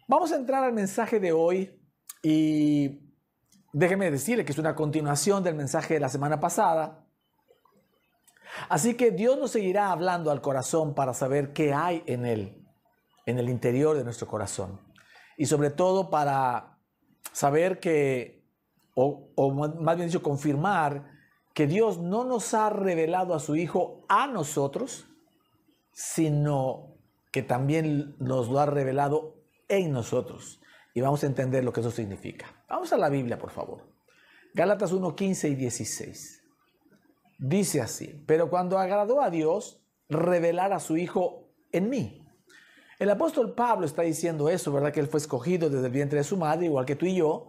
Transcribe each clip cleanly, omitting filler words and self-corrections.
Vamos a entrar al mensaje de hoy y déjeme decirle que es una continuación del mensaje de la semana pasada. Así que Dios nos seguirá hablando al corazón para saber qué hay en él, en el interior de nuestro corazón. Y sobre todo para saber que, o más bien dicho, confirmar que Dios no nos ha revelado a su Hijo a nosotros, sino que también nos lo ha revelado en nosotros. Y vamos a entender lo que eso significa. Vamos a la Biblia, por favor. Gálatas 1, 15 y 16. Dice así: pero cuando agradó a Dios revelar a su Hijo en mí. El apóstol Pablo está diciendo eso, ¿verdad? Que él fue escogido desde el vientre de su madre, igual que tú y yo,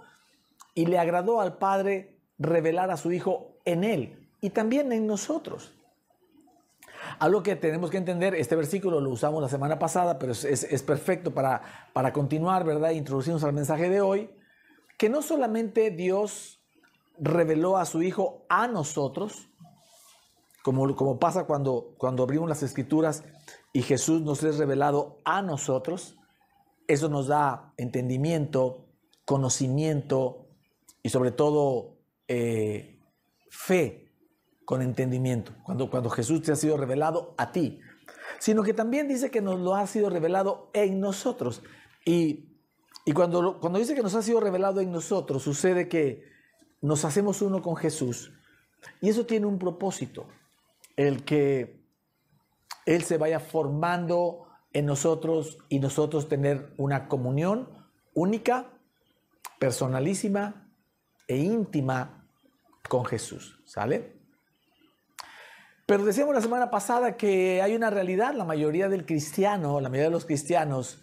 y le agradó al Padre revelar a su Hijo en él y también en nosotros. Algo que tenemos que entender, este versículo lo usamos la semana pasada, pero es perfecto para continuar, ¿verdad? Introducirnos al mensaje de hoy, que no solamente Dios reveló a su Hijo a nosotros, como pasa cuando abrimos las Escrituras y Jesús nos es revelado a nosotros. Eso nos da entendimiento, conocimiento y sobre todo fe con entendimiento, cuando Jesús te ha sido revelado a ti, sino que también dice que nos lo ha sido revelado en nosotros. Y cuando dice que nos ha sido revelado en nosotros, sucede que nos hacemos uno con Jesús. Y eso tiene un propósito, el que Él se vaya formando en nosotros y nosotros tener una comunión única, personalísima e íntima con Jesús, ¿sale? Pero decíamos la semana pasada que hay una realidad. La mayoría de los cristianos,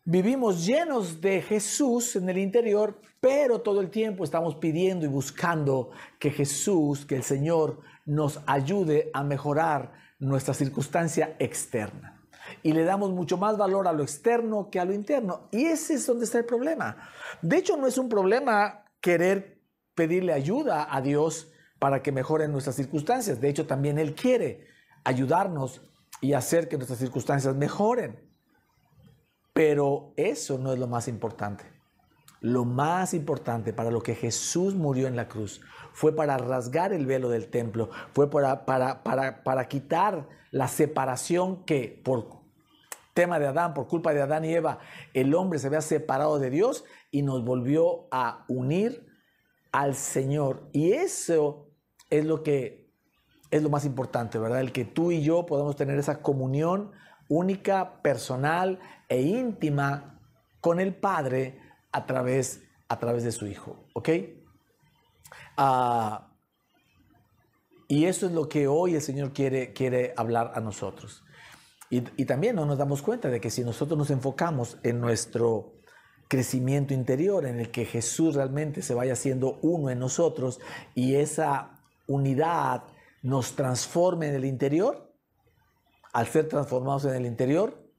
vivimos llenos de Jesús en el interior, pero todo el tiempo estamos pidiendo y buscando que Jesús, que el Señor, nos ayude a mejorar nuestra circunstancia externa. Y le damos mucho más valor a lo externo que a lo interno. Y ese es donde está el problema. De hecho, no es un problema querer pedirle ayuda a Dios para que mejoren nuestras circunstancias. De hecho, también Él quiere ayudarnos y hacer que nuestras circunstancias mejoren. Pero eso no es lo más importante. Lo más importante para lo que Jesús murió en la cruz fue para rasgar el velo del templo, fue para quitar la separación que por tema de Adán, por culpa de Adán y Eva, el hombre se había separado de Dios y nos volvió a unir al Señor. Y eso es lo más importante, ¿verdad? El que tú y yo podamos tener esa comunión única, personal e íntima con el Padre a través de su Hijo, ¿ok? Y eso es lo que hoy el Señor quiere hablar a nosotros. Y también no nos damos cuenta de que si nosotros nos enfocamos en nuestro crecimiento interior, en el que Jesús realmente se vaya haciendo uno en nosotros y esa unidad nos transforme en el interior, al ser transformados en el interior,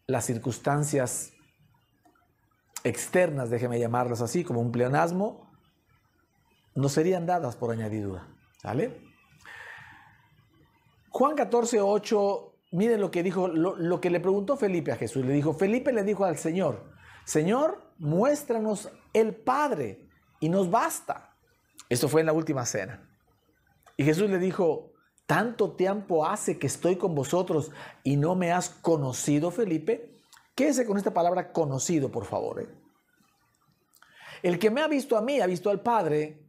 las circunstancias externas, déjeme llamarlas así, como un pleonasmo, nos serían dadas por añadidura, ¿sale? Juan 14, 8, miren lo que dijo, lo que le preguntó Felipe a Jesús. Felipe le dijo al Señor: Señor, muéstranos el Padre y nos basta. Esto fue en la última cena. Y Jesús le dijo: ¿tanto tiempo hace que estoy con vosotros y no me has conocido, Felipe? Quédese con esta palabra conocido, por favor. El que me ha visto a mí, ha visto al Padre.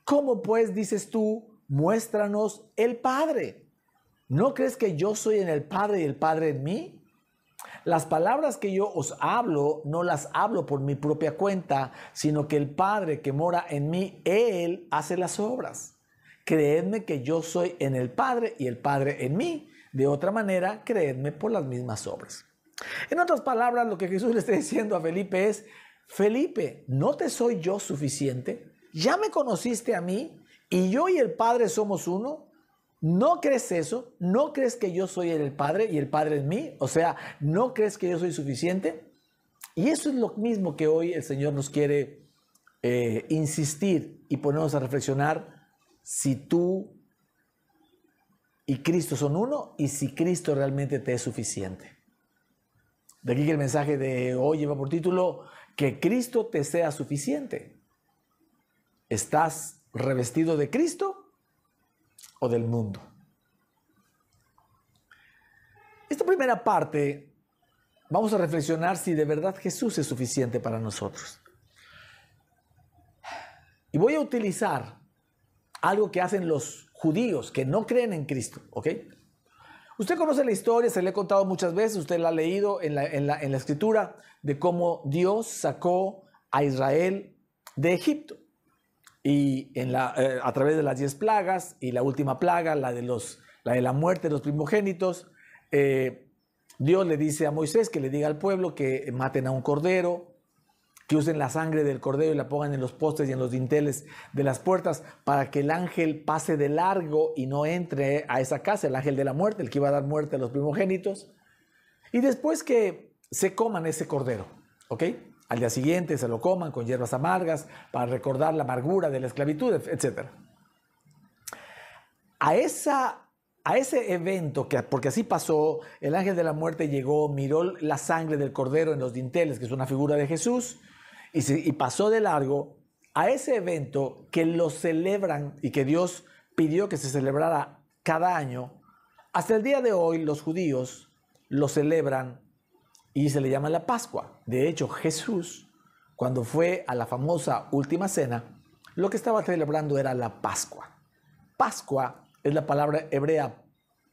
¿Cómo pues dices tú, muéstranos el Padre? ¿No crees que yo soy en el Padre y el Padre en mí? Las palabras que yo os hablo, no las hablo por mi propia cuenta, sino que el Padre que mora en mí, Él hace las obras. Creedme que yo soy en el Padre y el Padre en mí. De otra manera, creedme por las mismas obras. En otras palabras, lo que Jesús le está diciendo a Felipe es: Felipe, ¿no te soy yo suficiente? ¿Ya me conociste a mí y yo y el Padre somos uno? ¿No crees eso? ¿No crees que yo soy en el Padre y el Padre en mí? O sea, ¿no crees que yo soy suficiente? Y eso es lo mismo que hoy el Señor nos quiere insistir y ponernos a reflexionar. Si tú y Cristo son uno y si Cristo realmente te es suficiente. De aquí que el mensaje de hoy lleva por título, que Cristo te sea suficiente. ¿Estás revestido de Cristo o del mundo? Esta primera parte vamos a reflexionar si de verdad Jesús es suficiente para nosotros. Y voy a utilizar algo que hacen los judíos que no creen en Cristo, ¿ok? Usted conoce la historia, se le he contado muchas veces, usted la ha leído en la escritura, de cómo Dios sacó a Israel de Egipto. Y a través de las 10 plagas y la última plaga, la de la muerte de los primogénitos, Dios le dice a Moisés que le diga al pueblo que maten a un cordero, que usen la sangre del cordero y la pongan en los postes y en los dinteles de las puertas para que el ángel pase de largo y no entre a esa casa, el ángel de la muerte, el que iba a dar muerte a los primogénitos. Y después que se coman ese cordero, ¿ok? Al día siguiente se lo coman con hierbas amargas para recordar la amargura de la esclavitud, etc. A ese evento, porque así pasó, el ángel de la muerte llegó, miró la sangre del cordero en los dinteles, que es una figura de Jesús, y pasó de largo. A ese evento que lo celebran y que Dios pidió que se celebrara cada año, hasta el día de hoy los judíos lo celebran y se le llama la Pascua. De hecho, Jesús, cuando fue a la famosa última cena, lo que estaba celebrando era la Pascua. Pascua es la palabra hebrea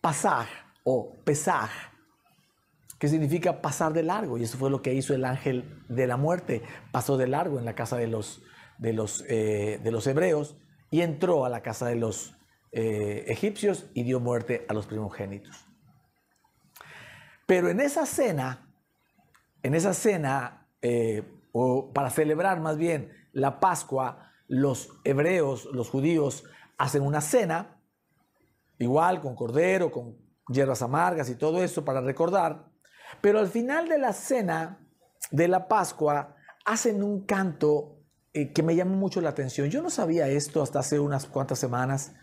pasaj o pesaj, que significa pasar de largo, y eso fue lo que hizo el ángel de la muerte. Pasó de largo en la casa de los hebreos y entró a la casa de los egipcios y dio muerte a los primogénitos. Pero en esa cena, o para celebrar más bien la Pascua, los hebreos, los judíos, hacen una cena, igual con cordero, con hierbas amargas y todo eso para recordar. Pero al final de la cena de la Pascua hacen un canto que me llamó mucho la atención. Yo no sabía esto hasta hace unas cuantas semanas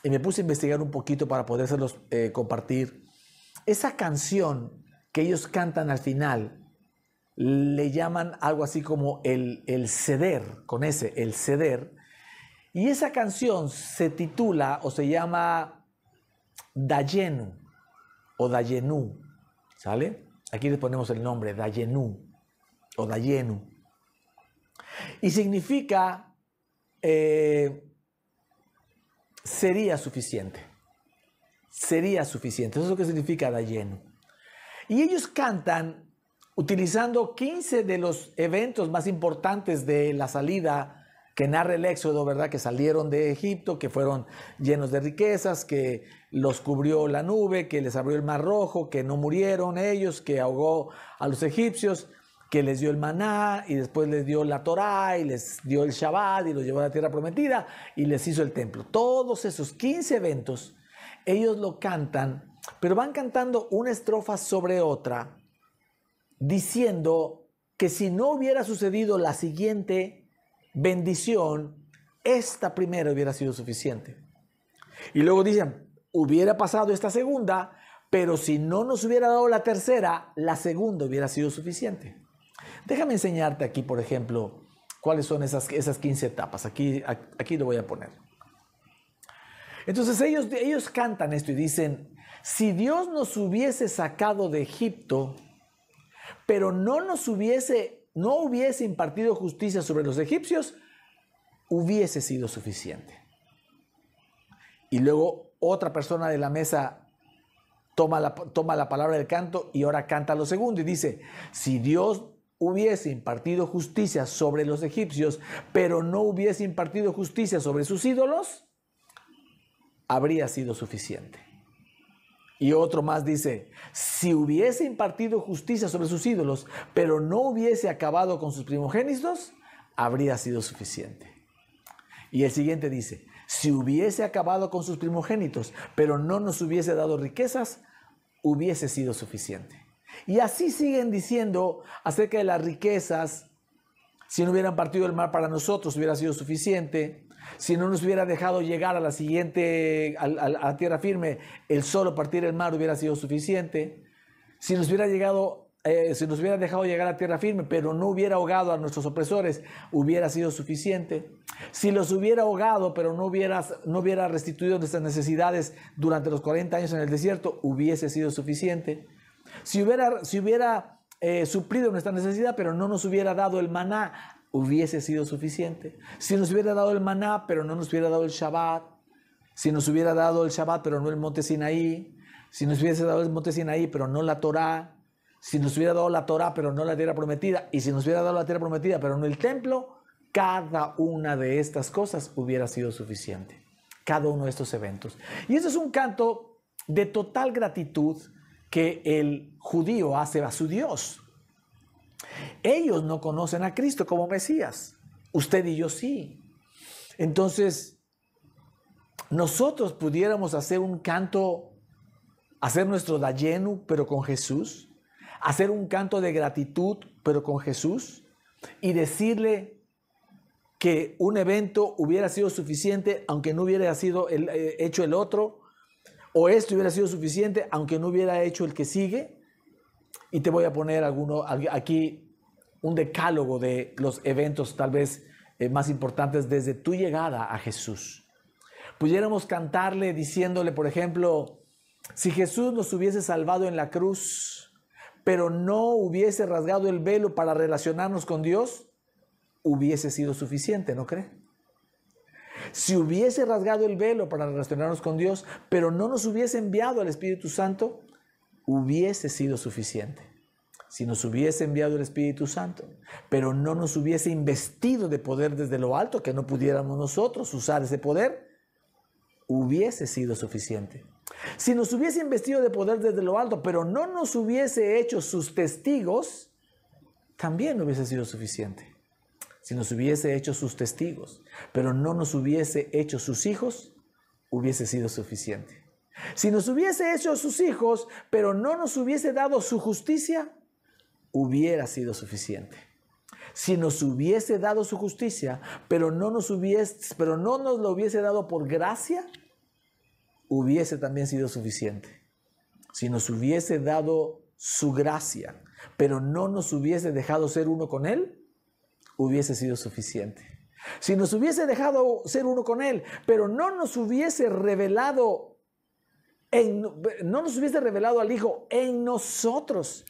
y me puse a investigar un poquito para podérselos compartir. Esa canción que ellos cantan al final le llaman algo así como el seder, con ese, el seder. Y esa canción se titula o se llama Dayenu o Dayenu, ¿sale? Aquí le ponemos el nombre, Dayenu o Dayenu. Y significa sería suficiente. Sería suficiente. Eso es lo que significa Dayenu. Y ellos cantan utilizando 15 de los eventos más importantes de la salida que narra el Éxodo, ¿verdad? Que salieron de Egipto, que fueron llenos de riquezas, que los cubrió la nube, que les abrió el mar rojo, que no murieron ellos, que ahogó a los egipcios, que les dio el maná y después les dio la Torá y les dio el Shabbat y los llevó a la tierra prometida y les hizo el templo. Todos esos 15 eventos, ellos lo cantan, pero van cantando una estrofa sobre otra, diciendo que si no hubiera sucedido la siguiente bendición, esta primera hubiera sido suficiente. Y luego dicen, hubiera pasado esta segunda, pero si no nos hubiera dado la tercera, la segunda hubiera sido suficiente. Déjame enseñarte aquí, por ejemplo, cuáles son esas 15 etapas. Aquí lo voy a poner. Entonces ellos cantan esto y dicen, si Dios nos hubiese sacado de Egipto, pero no hubiese impartido justicia sobre los egipcios, hubiese sido suficiente. Y luego otra persona de la mesa toma la palabra del canto y ahora canta lo segundo y dice, si Dios hubiese impartido justicia sobre los egipcios, pero no hubiese impartido justicia sobre sus ídolos, habría sido suficiente. Y otro más dice, si hubiese impartido justicia sobre sus ídolos, pero no hubiese acabado con sus primogénitos, habría sido suficiente. Y el siguiente dice, si hubiese acabado con sus primogénitos, pero no nos hubiese dado riquezas, hubiese sido suficiente. Y así siguen diciendo acerca de las riquezas. Si no hubieran partido el mar para nosotros, hubiera sido suficiente. Si no nos hubiera dejado llegar a la siguiente, a la tierra firme, el solo partir el mar hubiera sido suficiente. Si nos hubiera llegado si nos hubiera dejado llegar a tierra firme, pero no hubiera ahogado a nuestros opresores, hubiera sido suficiente. Si los hubiera ahogado, pero no hubiera restituido nuestras necesidades durante los 40 años en el desierto, hubiese sido suficiente. Si hubiera suplido nuestra necesidad, pero no nos hubiera dado el maná, hubiese sido suficiente. Si nos hubiera dado el maná, pero no nos hubiera dado el Shabbat. Si nos hubiera dado el Shabbat, pero no el monte Sinaí. Si nos hubiese dado el monte Sinaí, pero no la Torá. Si nos hubiera dado la Torá, pero no la tierra prometida. Y si nos hubiera dado la tierra prometida, pero no el templo, cada una de estas cosas hubiera sido suficiente. Cada uno de estos eventos. Y eso es un canto de total gratitud que el judío hace a su Dios. Ellos no conocen a Cristo como Mesías. Usted y yo sí. Entonces, nosotros pudiéramos hacer un canto, hacer nuestro dayenu, pero con Jesús. Hacer un canto de gratitud, pero con Jesús. Y decirle que un evento hubiera sido suficiente, aunque no hubiera sido hecho el otro. O esto hubiera sido suficiente, aunque no hubiera hecho el que sigue. Y te voy a poner aquí un decálogo de los eventos tal vez más importantes desde tu llegada a Jesús. Pudiéramos cantarle diciéndole, por ejemplo, si Jesús nos hubiese salvado en la cruz, pero no hubiese rasgado el velo para relacionarnos con Dios, hubiese sido suficiente, ¿no cree? Si hubiese rasgado el velo para relacionarnos con Dios, pero no nos hubiese enviado al Espíritu Santo, hubiese sido suficiente. Si nos hubiese enviado el Espíritu Santo, pero no nos hubiese investido de poder desde lo alto, que no pudiéramos nosotros usar ese poder, hubiese sido suficiente. Si nos hubiese investido de poder desde lo alto, pero no nos hubiese hecho sus testigos, también hubiese sido suficiente. Si nos hubiese hecho sus testigos, pero no nos hubiese hecho sus hijos, hubiese sido suficiente. Si nos hubiese hecho sus hijos, pero no nos hubiese dado su justicia, hubiera sido suficiente. Si nos hubiese dado su justicia, pero no nos lo hubiese dado por gracia, hubiese también sido suficiente. Si nos hubiese dado su gracia, pero no nos hubiese dejado ser uno con Él, hubiese sido suficiente. Si nos hubiese dejado ser uno con Él, pero no nos hubiese revelado al Hijo en nosotros,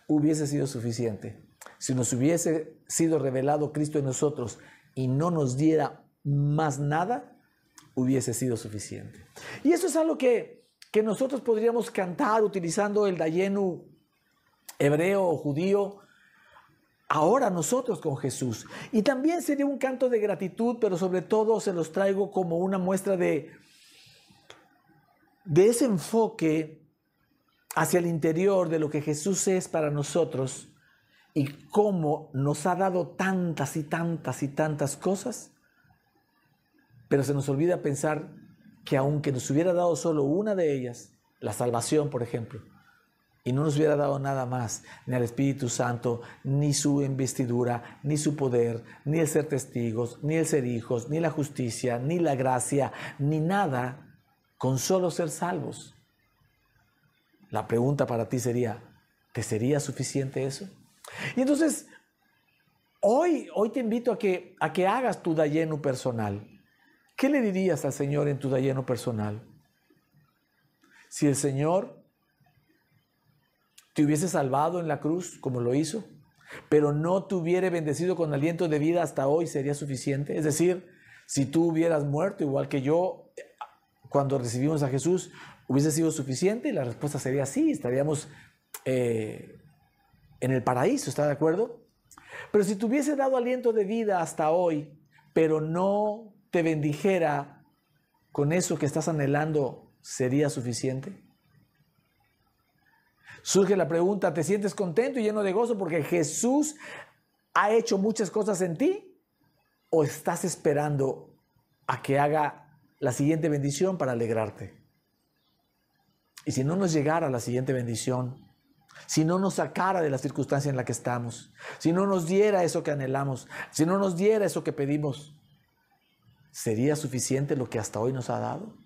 hubiese sido suficiente. Si nos hubiese sido revelado Cristo en nosotros y no nos diera más nada, hubiese sido suficiente. Y eso es algo que nosotros podríamos cantar utilizando el dayenu hebreo o judío, ahora nosotros con Jesús. Y también sería un canto de gratitud, pero sobre todo se los traigo como una muestra de ese enfoque hacia el interior de lo que Jesús es para nosotros y cómo nos ha dado tantas y tantas y tantas cosas, pero se nos olvida pensar que aunque nos hubiera dado solo una de ellas, la salvación, por ejemplo, y no nos hubiera dado nada más, ni al Espíritu Santo, ni su investidura, ni su poder, ni el ser testigos, ni el ser hijos, ni la justicia, ni la gracia, ni nada, con solo ser salvos. La pregunta para ti sería, ¿te sería suficiente eso? Y entonces, hoy te invito a que hagas tu dayenu personal. ¿Qué le dirías al Señor en tu dayenu personal? Si el Señor te hubiese salvado en la cruz, como lo hizo, pero no te hubiera bendecido con aliento de vida hasta hoy, ¿sería suficiente? Es decir, si tú hubieras muerto igual que yo cuando recibimos a Jesús, ¿hubiese sido suficiente? Y la respuesta sería sí, estaríamos en el paraíso, ¿está de acuerdo? Pero si te hubiese dado aliento de vida hasta hoy, pero no te bendijera con eso que estás anhelando, ¿sería suficiente? Surge la pregunta, ¿te sientes contento y lleno de gozo porque Jesús ha hecho muchas cosas en ti? ¿O estás esperando a que haga la siguiente bendición para alegrarte? Y si no nos llegara la siguiente bendición, si no nos sacara de la circunstancia en la que estamos, si no nos diera eso que anhelamos, si no nos diera eso que pedimos, ¿sería suficiente lo que hasta hoy nos ha dado?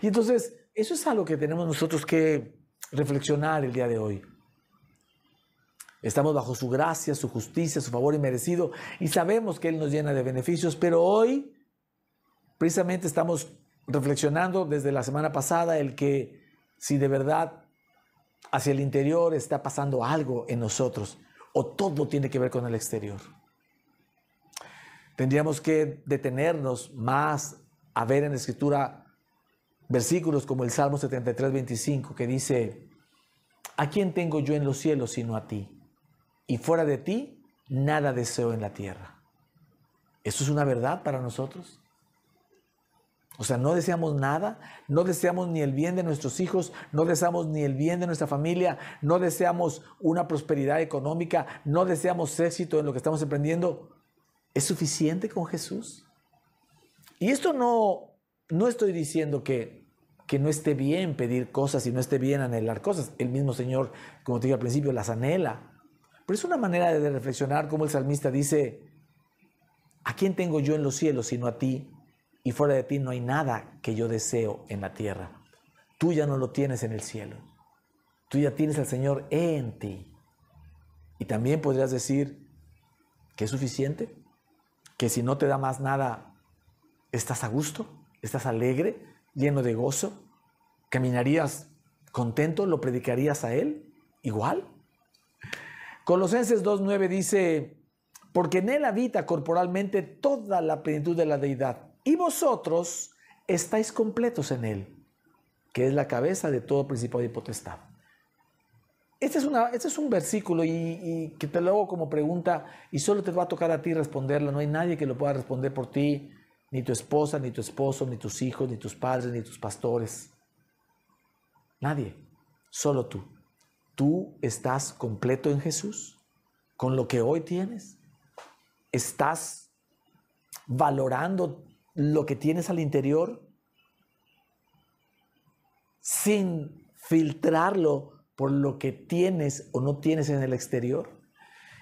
Y entonces, eso es algo que tenemos nosotros que reflexionar el día de hoy. Estamos bajo su gracia, su justicia, su favor inmerecido y sabemos que Él nos llena de beneficios, pero hoy precisamente estamos reflexionando desde la semana pasada el que si de verdad hacia el interior está pasando algo en nosotros o todo tiene que ver con el exterior. Tendríamos que detenernos más a ver en la Escritura versículos como el Salmo 73, 25, que dice: ¿a quién tengo yo en los cielos sino a ti? Y fuera de ti, nada deseo en la tierra. ¿Eso es una verdad para nosotros? O sea, no deseamos nada, no deseamos ni el bien de nuestros hijos, no deseamos ni el bien de nuestra familia, no deseamos una prosperidad económica, no deseamos éxito en lo que estamos emprendiendo. ¿Es suficiente con Jesús? Y esto no estoy diciendo que no esté bien pedir cosas y no esté bien anhelar cosas. El mismo Señor, como te dije al principio, las anhela. Pero es una manera de reflexionar como el salmista dice: ¿a quién tengo yo en los cielos sino a ti? Y fuera de ti no hay nada que yo deseo en la tierra. Tú ya no lo tienes en el cielo. Tú ya tienes al Señor en ti. Y también podrías decir que es suficiente, que si no te da más nada, estás a gusto, estás alegre, lleno de gozo, caminarías contento, lo predicarías a Él igual. Colosenses 2:9 dice: porque en Él habita corporalmente toda la plenitud de la deidad, y vosotros estáis completos en Él, que es la cabeza de todo principado y potestad. Este es un versículo y que te lo hago como pregunta y solo te va a tocar a ti responderla. No hay nadie que lo pueda responder por ti, ni tu esposa, ni tu esposo, ni tus hijos, ni tus padres, ni tus pastores. Nadie, solo tú. ¿Tú estás completo en Jesús con lo que hoy tienes? ¿Estás valorando lo que tienes al interior sin filtrarlo por lo que tienes o no tienes en el exterior?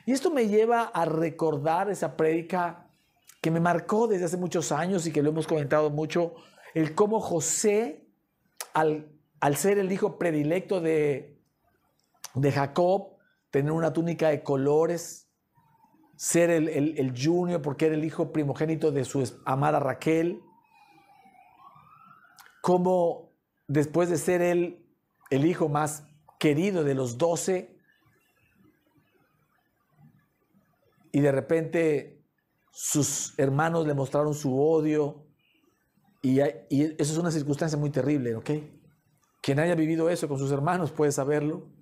Y esto me lleva a recordar esa prédica que me marcó desde hace muchos años y que lo hemos comentado mucho, el cómo José, al ser el hijo predilecto de Jacob, tener una túnica de colores, ser el junior porque era el hijo primogénito de su amada Raquel, como después de ser él el hijo más querido de los 12, y de repente sus hermanos le mostraron su odio, y eso es una circunstancia muy terrible, ¿ok? Quien haya vivido eso con sus hermanos puede saberlo.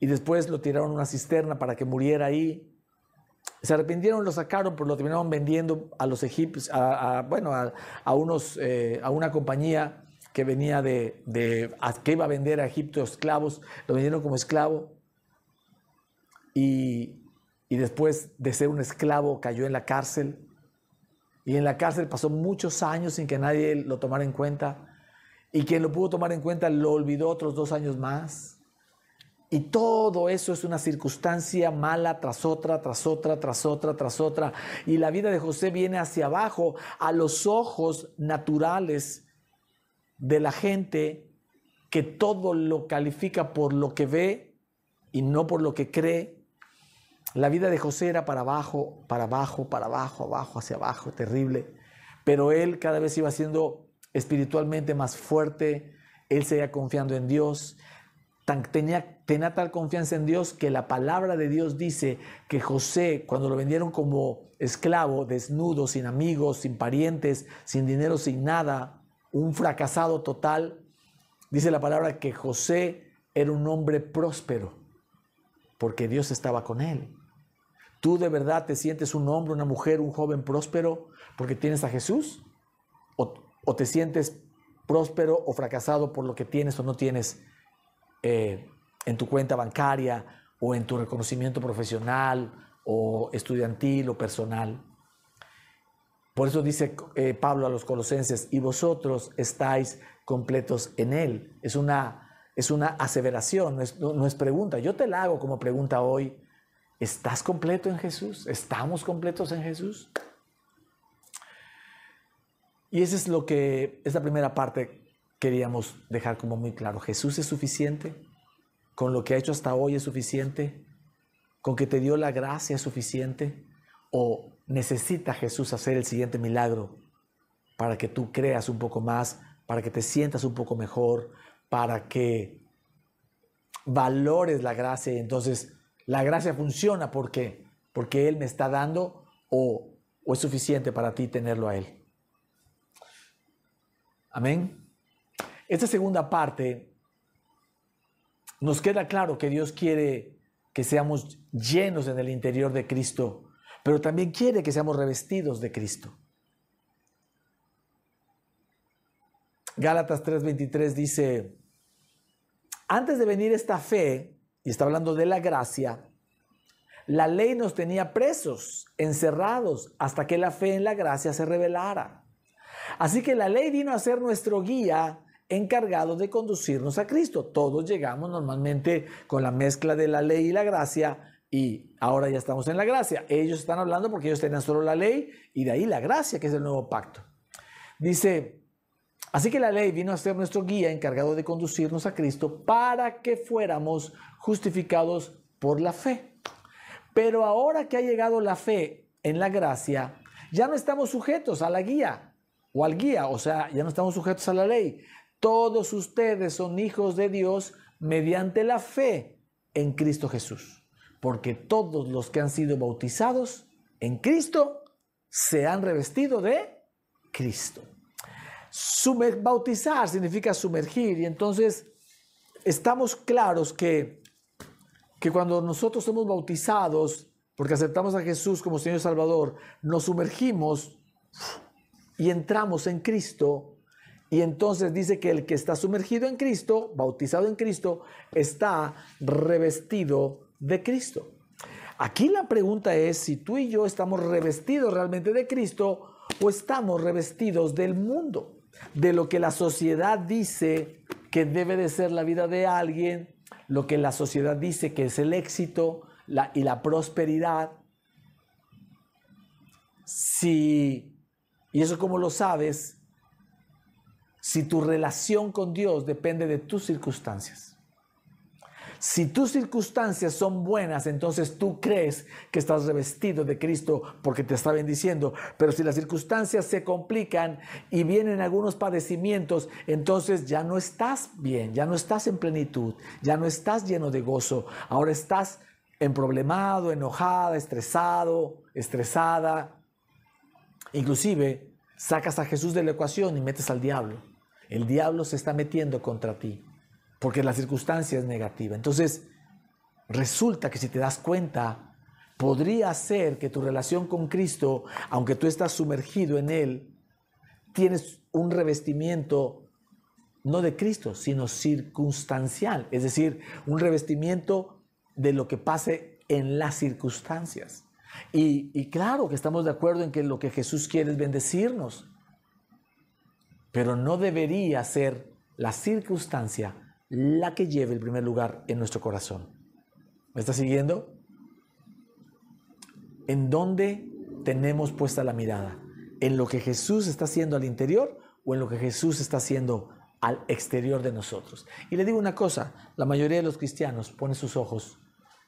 Y después lo tiraron a una cisterna para que muriera ahí. Se arrepintieron, lo sacaron, pero lo terminaron vendiendo a los egipcios, a una compañía que venía que iba a vender a Egipto esclavos. Lo vendieron como esclavo y después de ser un esclavo cayó en la cárcel, y en la cárcel pasó muchos años sin que nadie lo tomara en cuenta, y quien lo pudo tomar en cuenta lo olvidó otros 2 años más. Y todo eso es una circunstancia mala tras otra, tras otra, tras otra, tras otra. Y la vida de José viene hacia abajo a los ojos naturales de la gente que todo lo califica por lo que ve y no por lo que cree. La vida de José era para abajo, para abajo, para abajo, abajo, hacia abajo, terrible. Pero él cada vez iba siendo espiritualmente más fuerte. Él seguía confiando en Dios. Tenía tal confianza en Dios que la palabra de Dios dice que José, cuando lo vendieron como esclavo, desnudo, sin amigos, sin parientes, sin dinero, sin nada, un fracasado total, dice la palabra que José era un hombre próspero porque Dios estaba con él. ¿Tú de verdad te sientes un hombre, una mujer, un joven próspero porque tienes a Jesús? ¿O te sientes próspero o fracasado por lo que tienes o no tienes en tu cuenta bancaria o en tu reconocimiento profesional o estudiantil o personal? Por eso dice Pablo a los Colosenses: y vosotros estáis completos en Él. Es una aseveración, no es pregunta. Yo te la hago como pregunta hoy. ¿Estás completo en Jesús? ¿Estamos completos en Jesús? Y esa es la primera parte que queríamos dejar como muy claro. ¿Jesús es suficiente? con lo que ha hecho hasta hoy es suficiente? ¿Con que te dio la gracia es suficiente? ¿O necesita Jesús hacer el siguiente milagro para que tú creas un poco más, para que te sientas un poco mejor, para que valores la gracia y entonces la gracia funciona porque Él me está dando o es suficiente para ti tenerlo a Él? Amén. Esta segunda parte nos queda claro que Dios quiere que seamos llenos en el interior de Cristo, pero también quiere que seamos revestidos de Cristo. Gálatas 3:23 dice: antes de venir esta fe, y está hablando de la gracia, la ley nos tenía presos, encerrados, hasta que la fe en la gracia se revelara. Así que la ley vino a ser nuestro guía encargado de conducirnos a Cristo. Todos llegamos normalmente con la mezcla de la ley y la gracia, y ahora ya estamos en la gracia. Ellos están hablando porque ellos tenían solo la ley y de ahí la gracia, que es el nuevo pacto. Dice: así que la ley vino a ser nuestro guía encargado de conducirnos a Cristo para que fuéramos justificados por la fe. Pero ahora que ha llegado la fe en la gracia, ya no estamos sujetos a la guía o al guía, o sea, ya no estamos sujetos a la ley. Todos ustedes son hijos de Dios mediante la fe en Cristo Jesús, porque todos los que han sido bautizados en Cristo se han revestido de Cristo. Bautizar significa sumergir, y entonces estamos claros que cuando nosotros somos bautizados, porque aceptamos a Jesús como Señor y Salvador, nos sumergimos y entramos en Cristo, y entonces dice que el que está sumergido en Cristo, bautizado en Cristo, está revestido de Cristo. Aquí la pregunta es si tú y yo estamos revestidos realmente de Cristo o estamos revestidos del mundo, de lo que la sociedad dice que debe de ser la vida de alguien, lo que la sociedad dice que es el éxito y la prosperidad. Y eso, ¿cómo lo sabes? Si tu relación con Dios depende de tus circunstancias. Si tus circunstancias son buenas, entonces tú crees que estás revestido de Cristo porque te está bendiciendo. Pero si las circunstancias se complican y vienen algunos padecimientos, entonces ya no estás bien, ya no estás en plenitud, ya no estás lleno de gozo. Ahora estás emproblemado, enojada, estresado, estresada. Inclusive sacas a Jesús de la ecuación y metes al diablo. El diablo se está metiendo contra ti porque la circunstancia es negativa. Entonces, resulta que si te das cuenta, podría ser que tu relación con Cristo, aunque tú estás sumergido en Él, tienes un revestimiento no de Cristo, sino circunstancial. Es decir, un revestimiento de lo que pase en las circunstancias. Y claro que estamos de acuerdo en que lo que Jesús quiere es bendecirnos, pero no debería ser la circunstancia la que lleve el primer lugar en nuestro corazón. ¿Me está siguiendo? ¿En dónde tenemos puesta la mirada? ¿En lo que Jesús está haciendo al interior o en lo que Jesús está haciendo al exterior de nosotros? Y le digo una cosa, la mayoría de los cristianos pone sus ojos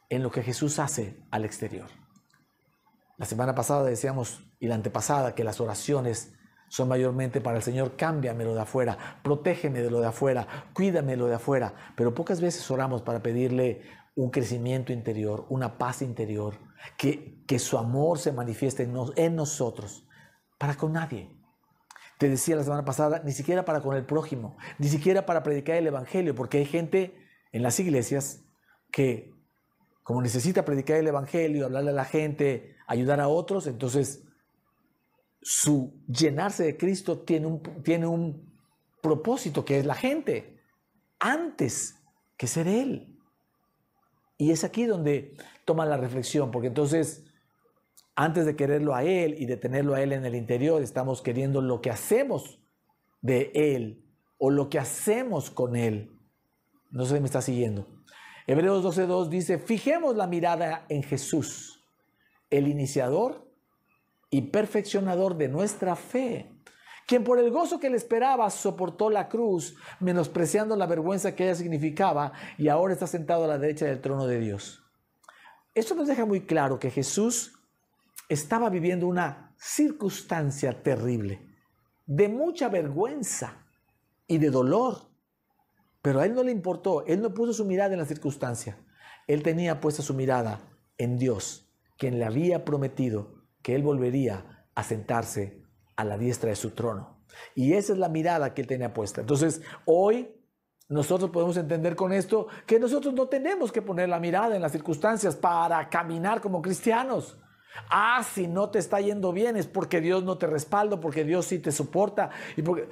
en lo que Jesús hace al exterior. La semana pasada decíamos, y la antepasada, que las oraciones son mayormente para el Señor: cámbiamelo de afuera, protégeme de lo de afuera, cuídame de lo de afuera. Pero pocas veces oramos para pedirle un crecimiento interior, una paz interior, que su amor se manifieste en nosotros, para con nadie. Te decía la semana pasada, ni siquiera para con el prójimo, ni siquiera para predicar el Evangelio, porque hay gente en las iglesias que, como necesita predicar el Evangelio, hablarle a la gente, ayudar a otros, entonces su llenarse de Cristo tiene un propósito, que es la gente, antes que ser Él. Y es aquí donde toma la reflexión, porque entonces, antes de quererlo a Él y de tenerlo a Él en el interior, estamos queriendo lo que hacemos de Él o lo que hacemos con Él. No sé si me está siguiendo. Hebreos 12:2 dice: fijemos la mirada en Jesús, el iniciador y perfeccionador de nuestra fe, quien por el gozo que le esperaba soportó la cruz, menospreciando la vergüenza que ella significaba, y ahora está sentado a la derecha del trono de Dios. Esto nos deja muy claro que Jesús estaba viviendo una circunstancia terrible, de mucha vergüenza y de dolor. Pero a él no le importó, él no puso su mirada en la circunstancia. Él tenía puesta su mirada en Dios, quien le había prometido que él volvería a sentarse a la diestra de su trono. Y esa es la mirada que él tenía puesta. Entonces, hoy nosotros podemos entender con esto que nosotros no tenemos que poner la mirada en las circunstancias para caminar como cristianos. Si no te está yendo bien es porque Dios no te respalda, porque Dios sí te soporta. Y porque,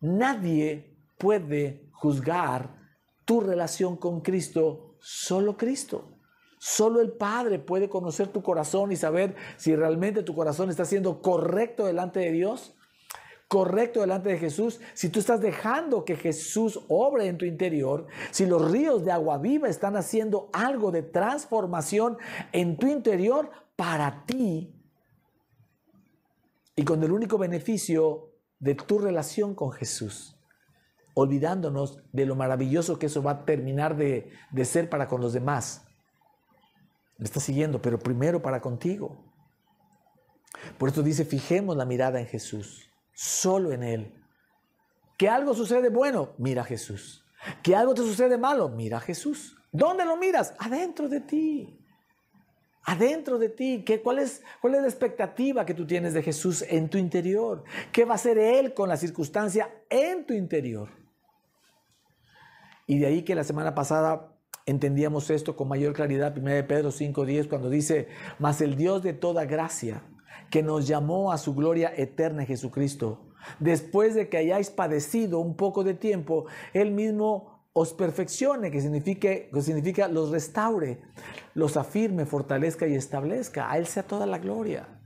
nadie puede juzgar tu relación con Cristo, solo Cristo. Solo el Padre puede conocer tu corazón y saber si realmente tu corazón está siendo correcto delante de Dios, correcto delante de Jesús, si tú estás dejando que Jesús obre en tu interior, si los ríos de agua viva están haciendo algo de transformación en tu interior para ti y con el único beneficio de tu relación con Jesús, olvidándonos de lo maravilloso que eso va a terminar de ser para con los demás. Me está siguiendo, pero primero para contigo. Por eso dice, fijemos la mirada en Jesús, solo en Él. Que algo sucede bueno, mira a Jesús. Que algo te sucede malo, mira a Jesús. ¿Dónde lo miras? Adentro de ti. Adentro de ti. ¿Cuál es la expectativa que tú tienes de Jesús en tu interior? ¿Qué va a hacer Él con la circunstancia en tu interior? Y de ahí que la semana pasada entendíamos esto con mayor claridad, 1 Pedro 5:10, cuando dice, mas el Dios de toda gracia, que nos llamó a su gloria eterna en Jesucristo, después de que hayáis padecido un poco de tiempo, Él mismo os perfeccione, que significa los restaure, los afirme, fortalezca y establezca. A Él sea toda la gloria.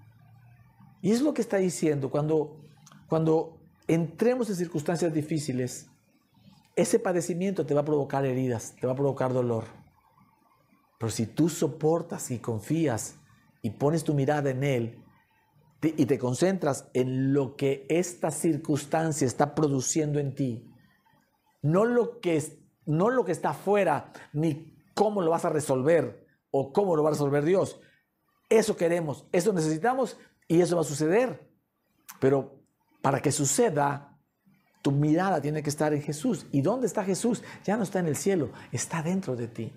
Y es lo que está diciendo, cuando entremos en circunstancias difíciles, ese padecimiento te va a provocar heridas, te va a provocar dolor. Pero si tú soportas y confías y pones tu mirada en Él y te concentras en lo que esta circunstancia está produciendo en ti, no lo que está afuera, ni cómo lo vas a resolver o cómo lo va a resolver Dios. Eso queremos, eso necesitamos y eso va a suceder. Pero para que suceda, tu mirada tiene que estar en Jesús. ¿Y dónde está Jesús? Ya no está en el cielo, está dentro de ti.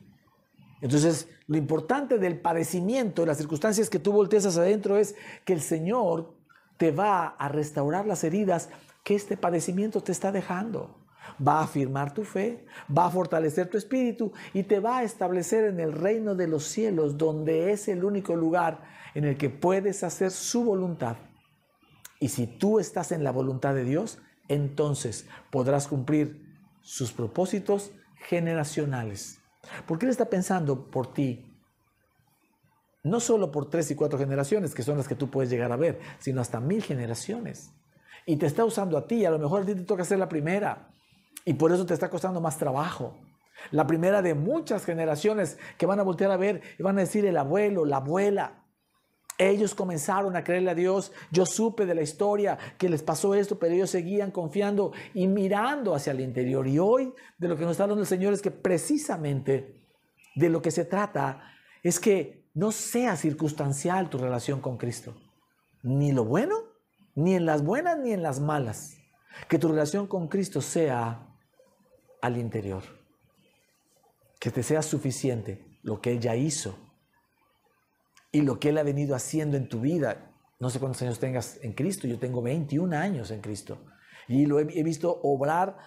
Entonces, lo importante del padecimiento, de las circunstancias que tú volteas hacia adentro, es que el Señor te va a restaurar las heridas que este padecimiento te está dejando. Va a afirmar tu fe, va a fortalecer tu espíritu y te va a establecer en el reino de los cielos, donde es el único lugar en el que puedes hacer su voluntad. Y si tú estás en la voluntad de Dios, entonces podrás cumplir sus propósitos generacionales. Porque Él está pensando por ti, no solo por 3 y 4 generaciones, que son las que tú puedes llegar a ver, sino hasta 1000 generaciones. Y te está usando a ti, a lo mejor a ti te toca ser la primera, y por eso te está costando más trabajo. La primera de muchas generaciones que van a voltear a ver y van a decir el abuelo, la abuela. Ellos comenzaron a creerle a Dios. Yo supe de la historia que les pasó esto, pero ellos seguían confiando y mirando hacia el interior. Y hoy de lo que nos está hablando el Señor es que precisamente de lo que se trata es que no sea circunstancial tu relación con Cristo. Ni lo bueno, ni en las buenas, ni en las malas. Que tu relación con Cristo sea al interior. Que te sea suficiente lo que Él ya hizo. Y lo que Él ha venido haciendo en tu vida. No sé cuántos años tengas en Cristo. Yo tengo 21 años en Cristo. Y lo he visto obrar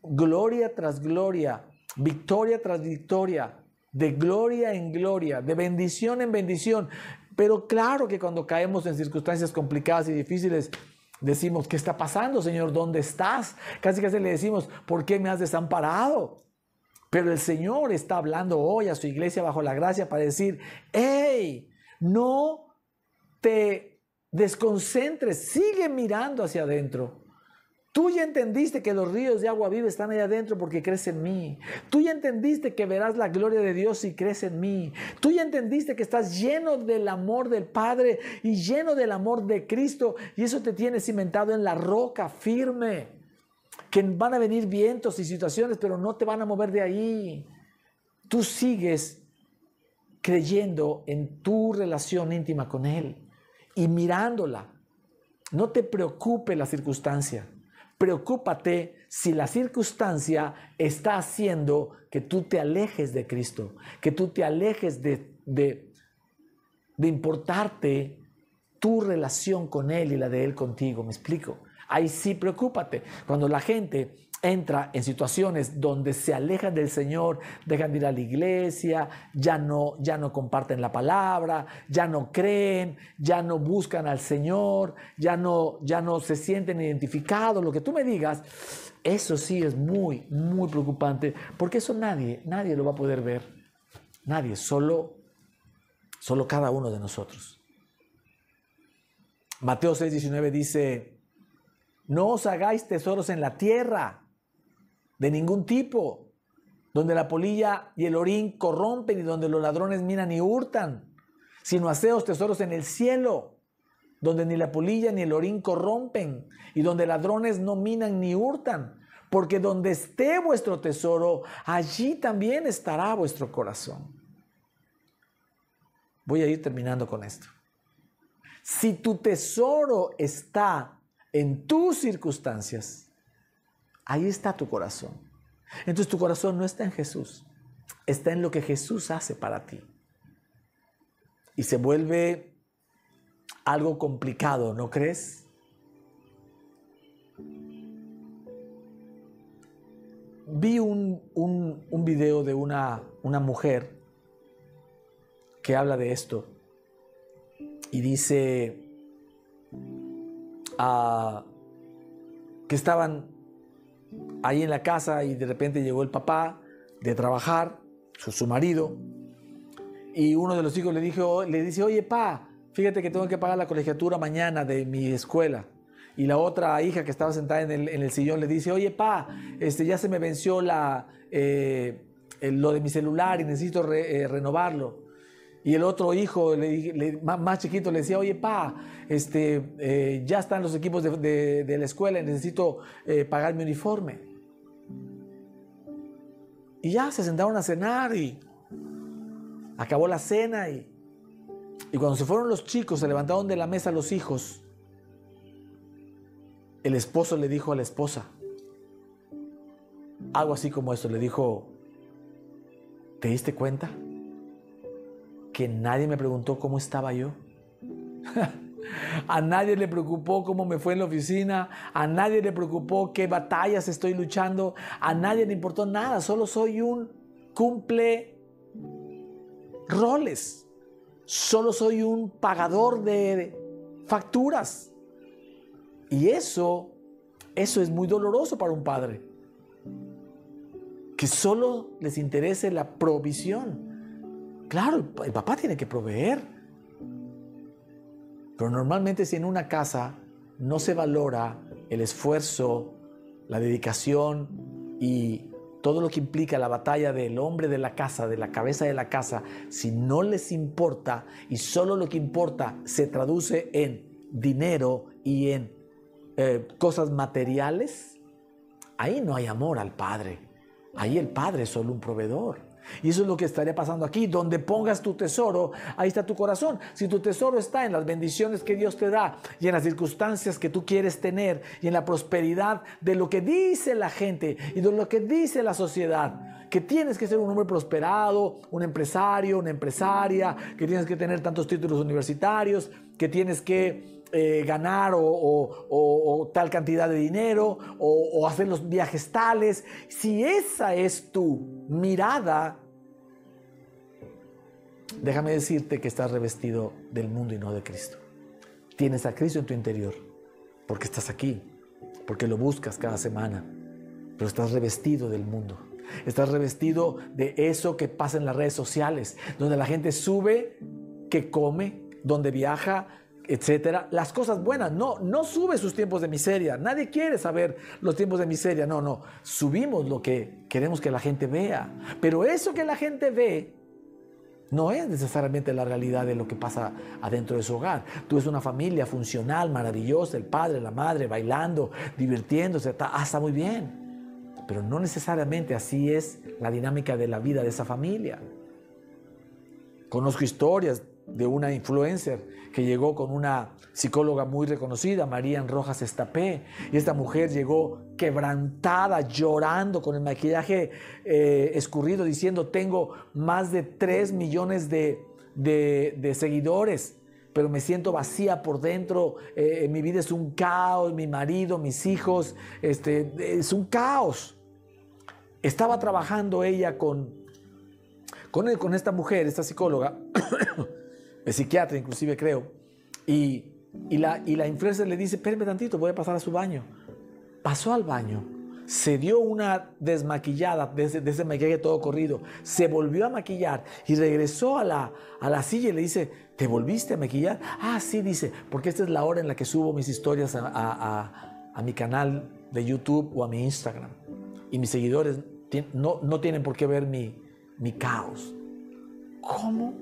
gloria tras gloria, victoria tras victoria, de gloria en gloria, de bendición en bendición. Pero claro que cuando caemos en circunstancias complicadas y difíciles, decimos, ¿qué está pasando, Señor? ¿Dónde estás? Casi le decimos, ¿por qué me has desamparado? Pero el Señor está hablando hoy a su iglesia bajo la gracia para decir, ¡hey! No te desconcentres, sigue mirando hacia adentro. Tú ya entendiste que los ríos de agua viva están ahí adentro porque crees en mí. Tú ya entendiste que verás la gloria de Dios si crees en mí. Tú ya entendiste que estás lleno del amor del Padre y lleno del amor de Cristo. Y eso te tiene cimentado en la roca firme. Que van a venir vientos y situaciones, pero no te van a mover de ahí. Tú sigues creyendo en tu relación íntima con Él y mirándola. No te preocupe la circunstancia. Preocúpate si la circunstancia está haciendo que tú te alejes de Cristo, que tú te alejes de importarte tu relación con Él y la de Él contigo. ¿Me explico? Ahí sí preocúpate. Cuando la gente entra en situaciones donde se alejan del Señor, dejan de ir a la iglesia, ya no comparten la palabra, ya no creen, ya no buscan al Señor, ya no se sienten identificados, lo que tú me digas, eso sí es muy, muy preocupante, porque eso nadie lo va a poder ver. Nadie, solo cada uno de nosotros. Mateo 6:19 dice: no os hagáis tesoros en la tierra, de ningún tipo, donde la polilla y el orín corrompen y donde los ladrones minan y hurtan, sino haceos tesoros en el cielo, donde ni la polilla ni el orín corrompen y donde ladrones no minan ni hurtan, porque donde esté vuestro tesoro, allí también estará vuestro corazón. Voy a ir terminando con esto. Si tu tesoro está en tus circunstancias, ahí está tu corazón. Entonces tu corazón no está en Jesús, está en lo que Jesús hace para ti. Y se vuelve algo complicado, ¿no crees? Vi un video de una mujer que habla de esto y dice que estaban ahí en la casa y de repente llegó el papá de trabajar, su marido, y uno de los hijos le dice: oye, pa, fíjate que tengo que pagar la colegiatura mañana de mi escuela. Y la otra hija que estaba sentada en el sillón le dice: oye, pa, ya se me venció lo de mi celular y necesito renovarlo. Y el otro hijo, más chiquito, le decía: oye, pa, ya están los equipos de la escuela y necesito pagar mi uniforme. Y ya se sentaron a cenar y acabó la cena y cuando se fueron los chicos, se levantaron de la mesa los hijos, el esposo le dijo a la esposa algo así como esto, le dijo: ¿te diste cuenta que nadie me preguntó cómo estaba yo? A nadie le preocupó cómo me fue en la oficina, a nadie le preocupó qué batallas estoy luchando, a nadie le importó nada, solo soy un cumple roles, solo soy un pagador de facturas. Y eso es muy doloroso para un padre, que solo les interese la provisión. Claro, el papá tiene que proveer. Pero normalmente, si en una casa no se valora el esfuerzo, la dedicación y todo lo que implica la batalla del hombre de la casa, de la cabeza de la casa, si no les importa y solo lo que importa se traduce en dinero y en cosas materiales, ahí no hay amor al Padre. Ahí el Padre es solo un proveedor. Y eso es lo que estaría pasando aquí. Donde pongas tu tesoro, ahí está tu corazón. Si tu tesoro está en las bendiciones que Dios te da y en las circunstancias que tú quieres tener y en la prosperidad de lo que dice la gente y de lo que dice la sociedad, que tienes que ser un hombre prosperado, un empresario, una empresaria, que tienes que tener tantos títulos universitarios, que tienes que ganar o tal cantidad de dinero o hacer los viajes tales. Si esa es tu mirada, déjame decirte que estás revestido del mundo y no de Cristo. Tienes a Cristo en tu interior porque estás aquí, porque lo buscas cada semana, pero estás revestido del mundo. Estás revestido de eso que pasa en las redes sociales, donde la gente sube, que come, donde viaja, etcétera, las cosas buenas. No sube sus tiempos de miseria. Nadie quiere saber los tiempos de miseria. No. Subimos lo que queremos que la gente vea. Pero eso que la gente ve no es necesariamente la realidad de lo que pasa adentro de su hogar. Tú ves una familia funcional, maravillosa, el padre, la madre, bailando, divirtiéndose, está muy bien. Pero no necesariamente así es la dinámica de la vida de esa familia. Conozco historias de una influencer que llegó con una psicóloga muy reconocida, Marian Rojas Estapé, y esta mujer llegó quebrantada, llorando, con el maquillaje escurrido, diciendo: tengo más de 3 millones de seguidores, pero me siento vacía por dentro, mi vida es un caos, mi marido, mis hijos, es un caos. Estaba trabajando ella con esta mujer, esta psicóloga, el psiquiatra inclusive creo, y la influencer le dice: espérame tantito, voy a pasar a su baño. Pasó al baño, se dio una desmaquillada de ese maquillaje todo corrido, se volvió a maquillar y regresó a la silla y le dice: ¿te volviste a maquillar? Ah, sí, dice, porque esta es la hora en la que subo mis historias a mi canal de YouTube o a mi Instagram, y mis seguidores no tienen por qué ver mi caos. ¿Cómo?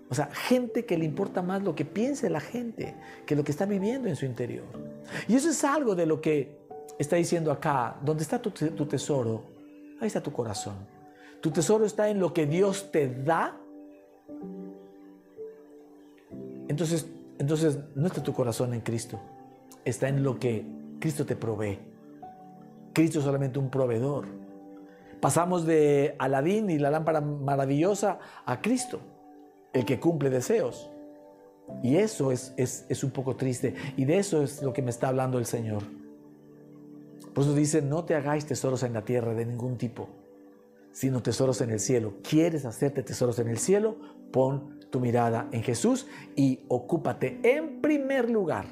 O sea, gente que le importa más lo que piense la gente que lo que está viviendo en su interior. Y eso es algo de lo que está diciendo acá. Donde está tu tesoro, ahí está tu corazón. Tu tesoro está en lo que Dios te da. Entonces no está tu corazón en Cristo. Está en lo que Cristo te provee. Cristo es solamente un proveedor. Pasamos de Aladín y la lámpara maravillosa a Cristo, el que cumple deseos. Y eso es un poco triste. Y de eso es lo que me está hablando el Señor. Por eso dice: no te hagáis tesoros en la tierra de ningún tipo, sino tesoros en el cielo. ¿Quieres hacerte tesoros en el cielo? Pon tu mirada en Jesús y ocúpate en primer lugar.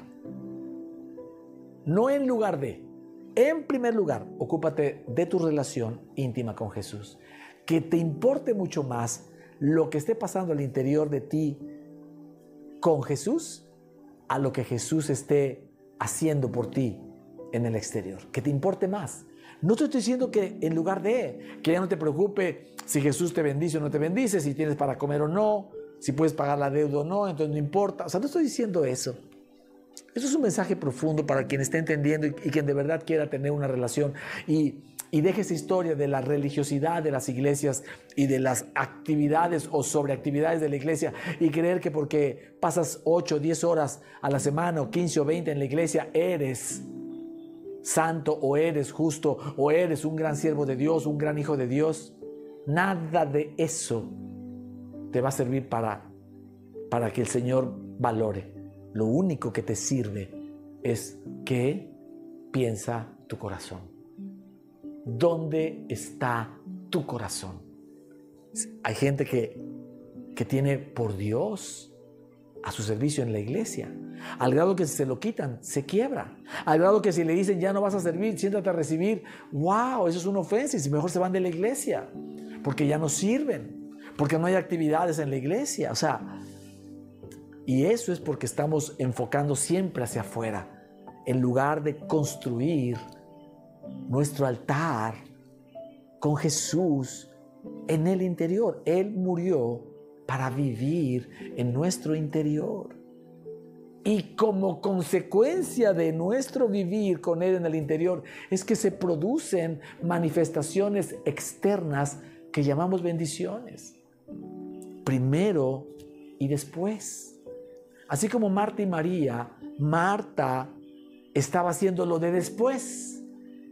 No en lugar de. En primer lugar, ocúpate de tu relación íntima con Jesús. Que te importe mucho más lo que esté pasando al interior de ti con Jesús a lo que Jesús esté haciendo por ti en el exterior. Que te importe más. No te estoy diciendo que en lugar de, que ya no te preocupe si Jesús te bendice o no te bendice, si tienes para comer o no, si puedes pagar la deuda o no, entonces no importa. O sea, no estoy diciendo eso. Eso es un mensaje profundo para quien esté entendiendo y quien de verdad quiera tener una relación y deje esa historia de la religiosidad de las iglesias y de las actividades o sobreactividades de la iglesia y creer que porque pasas 8 o 10 horas a la semana o 15 o 20 en la iglesia eres santo o eres justo o eres un gran siervo de Dios, un gran hijo de Dios. Nada de eso te va a servir para que el Señor valore. Lo único que te sirve es qué piensa tu corazón. ¿Dónde está tu corazón? Hay gente que tiene por Dios a su servicio en la iglesia, al grado que si se lo quitan, se quiebra. Al grado que si le dicen: ya no vas a servir, siéntate a recibir, wow, eso es una ofensa, y si mejor se van de la iglesia, porque ya no sirven, porque no hay actividades en la iglesia. O sea, y eso es porque estamos enfocando siempre hacia afuera, en lugar de construir nuestro altar con Jesús en el interior. Él murió para vivir en nuestro interior. Y como consecuencia de nuestro vivir con Él en el interior, es que se producen manifestaciones externas que llamamos bendiciones. Primero y después. Así como Marta y María, Marta estaba haciendo lo de después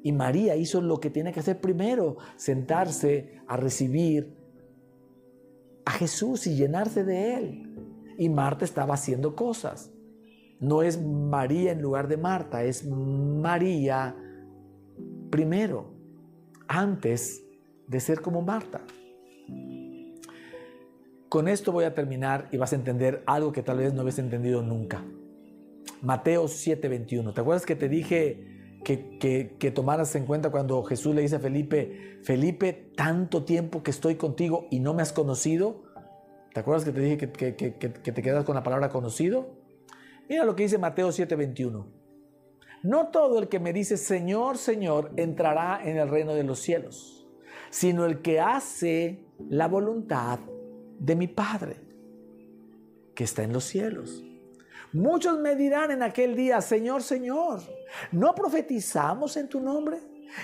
y María hizo lo que tiene que hacer primero: sentarse a recibir a Jesús y llenarse de Él. Y Marta estaba haciendo cosas. No es María en lugar de Marta, es María primero, antes de ser como Marta. Con esto voy a terminar y vas a entender algo que tal vez no habías entendido nunca. Mateo 7:21. ¿Te acuerdas que te dije que tomaras en cuenta cuando Jesús le dice a Felipe: Felipe, tanto tiempo que estoy contigo y no me has conocido? ¿Te acuerdas que te dije que te quedas con la palabra conocido? Mira lo que dice Mateo 7:21. No todo el que me dice Señor, Señor, entrará en el reino de los cielos, sino el que hace la voluntad de mi Padre, que está en los cielos. Muchos me dirán en aquel día, Señor, Señor, ¿no profetizamos en tu nombre?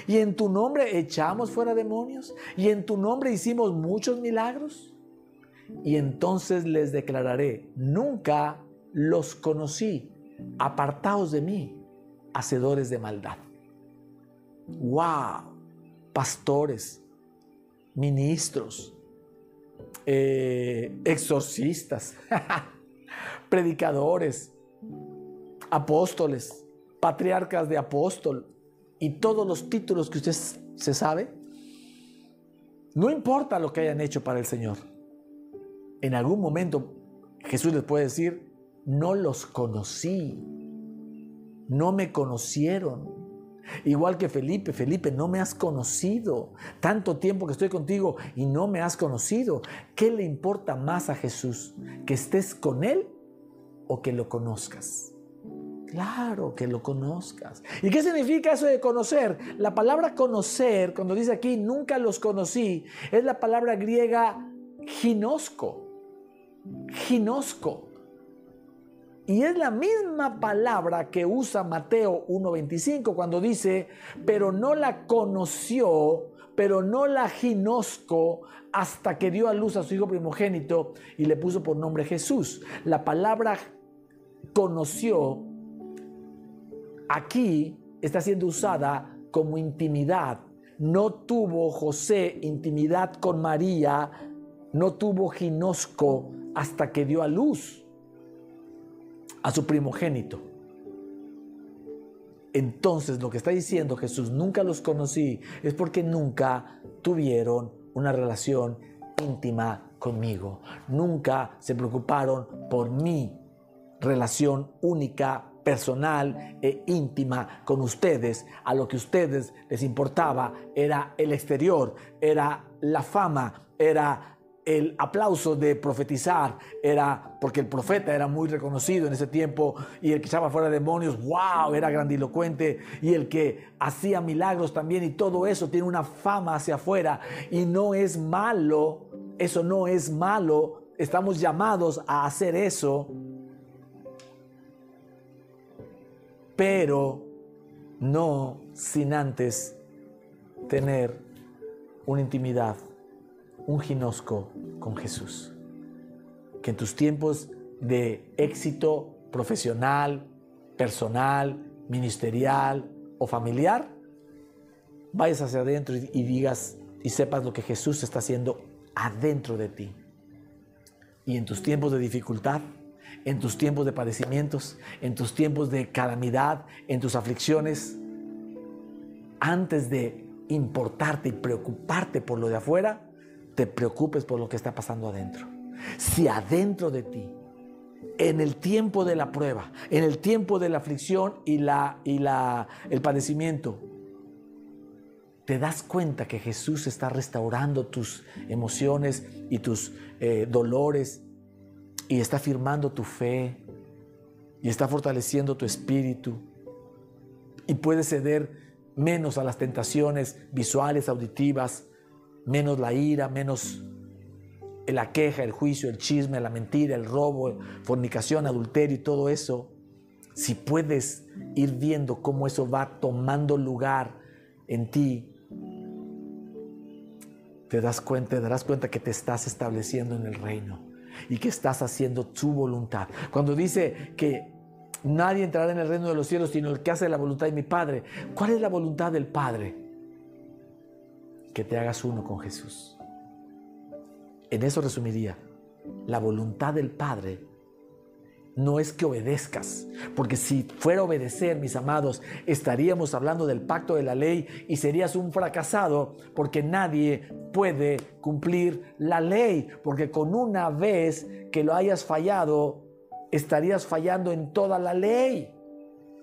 ¿Y en tu nombre echamos fuera demonios? ¿Y en tu nombre hicimos muchos milagros? Y entonces les declararé, nunca los conocí, apartaos de mí, hacedores de maldad. ¡Wow! Pastores, ministros, exorcistas, predicadores, apóstoles, patriarcas de apóstol y todos los títulos que usted se sabe. No importa lo que hayan hecho para el Señor. En algún momento Jesús les puede decir, no los conocí, no me conocieron. Igual que Felipe, Felipe, no me has conocido. Tanto tiempo que estoy contigo y no me has conocido. ¿Qué le importa más a Jesús? ¿Que estés con Él o que lo conozcas? Claro, que lo conozcas. ¿Y qué significa eso de conocer? La palabra conocer, cuando dice aquí, nunca los conocí, es la palabra griega ginosko. Ginosko. Y es la misma palabra que usa Mateo 1:25 cuando dice, pero no la conoció, pero no la ginosco hasta que dio a luz a su hijo primogénito y le puso por nombre Jesús. La palabra conoció aquí está siendo usada como intimidad. No tuvo José intimidad con María, no tuvo ginosco hasta que dio a luz a su primogénito. Entonces lo que está diciendo Jesús, nunca los conocí, es porque nunca tuvieron una relación íntima conmigo. Nunca se preocuparon por mi relación única, personal e íntima con ustedes. A lo que a ustedes les importaba era el exterior, era la fama, era el aplauso de profetizar, era porque el profeta era muy reconocido en ese tiempo, y el que echaba fuera demonios, wow, era grandilocuente, y el que hacía milagros también, y todo eso tiene una fama hacia afuera, y no es malo, eso no es malo, estamos llamados a hacer eso, pero no sin antes tener una intimidad, un ginosco con Jesús. Que en tus tiempos de éxito profesional, personal, ministerial o familiar, vayas hacia adentro y digas y sepas lo que Jesús está haciendo adentro de ti. Y en tus tiempos de dificultad, en tus tiempos de padecimientos, en tus tiempos de calamidad, en tus aflicciones, antes de importarte y preocuparte por lo de afuera, te preocupes por lo que está pasando adentro. Si adentro de ti, en el tiempo de la prueba, en el tiempo de la aflicción y el padecimiento, te das cuenta que Jesús está restaurando tus emociones y tus dolores, y está afirmando tu fe, y está fortaleciendo tu espíritu, y puedes ceder menos a las tentaciones visuales, auditivas, menos la ira, menos la queja, el juicio, el chisme, la mentira, el robo, fornicación, adulterio y todo eso. Si puedes ir viendo cómo eso va tomando lugar en ti, te darás cuenta que te estás estableciendo en el reino y que estás haciendo tu voluntad. Cuando dice que nadie entrará en el reino de los cielos sino el que hace la voluntad de mi Padre, ¿cuál es la voluntad del Padre? Que te hagas uno con Jesús. En eso resumiría. La voluntad del Padre no es que obedezcas, porque si fuera a obedecer, mis amados, estaríamos hablando del pacto de la ley y serías un fracasado, porque nadie puede cumplir la ley, porque con una vez que lo hayas fallado, estarías fallando en toda la ley.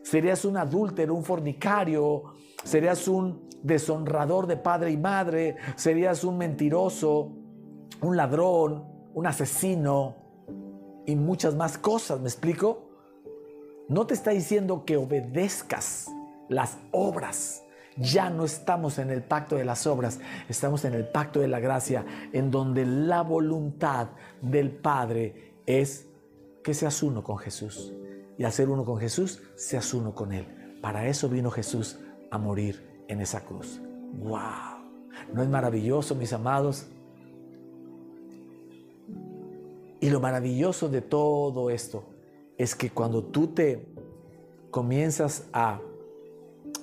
Serías un adúltero, un fornicario, serías un deshonrador de padre y madre, serías un mentiroso, un ladrón, un asesino y muchas más cosas, ¿me explico? No te está diciendo que obedezcas las obras. Ya no estamos en el pacto de las obras, estamos en el pacto de la gracia, en donde la voluntad del Padre es que seas uno con Jesús. Y al ser uno con Jesús, seas uno con Él. Para eso vino Jesús a morir en esa cruz. ¡Wow! ¿No es maravilloso, mis amados? Y lo maravilloso de todo esto es que cuando tú te comienzas a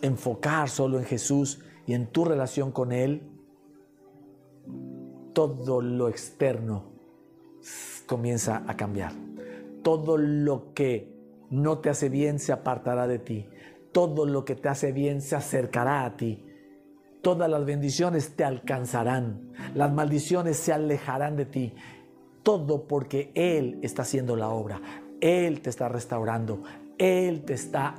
enfocar solo en Jesús y en tu relación con Él, todo lo externo comienza a cambiar. Todo lo que no te hace bien se apartará de ti. Todo lo que te hace bien se acercará a ti. Todas las bendiciones te alcanzarán. Las maldiciones se alejarán de ti. Todo porque Él está haciendo la obra. Él te está restaurando. Él te está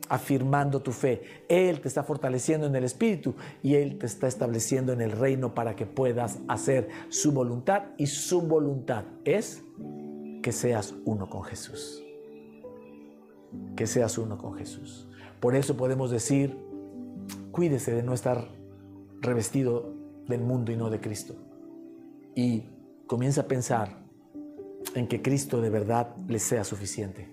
afirmando tu fe. Él te está fortaleciendo en el Espíritu y Él te está estableciendo en el reino para que puedas hacer su voluntad. Y su voluntad es que seas uno con Jesús. Que seas uno con Jesús. Por eso podemos decir, cuídese de no estar revestido del mundo y no de Cristo. Y comienza a pensar en que Cristo de verdad le sea suficiente.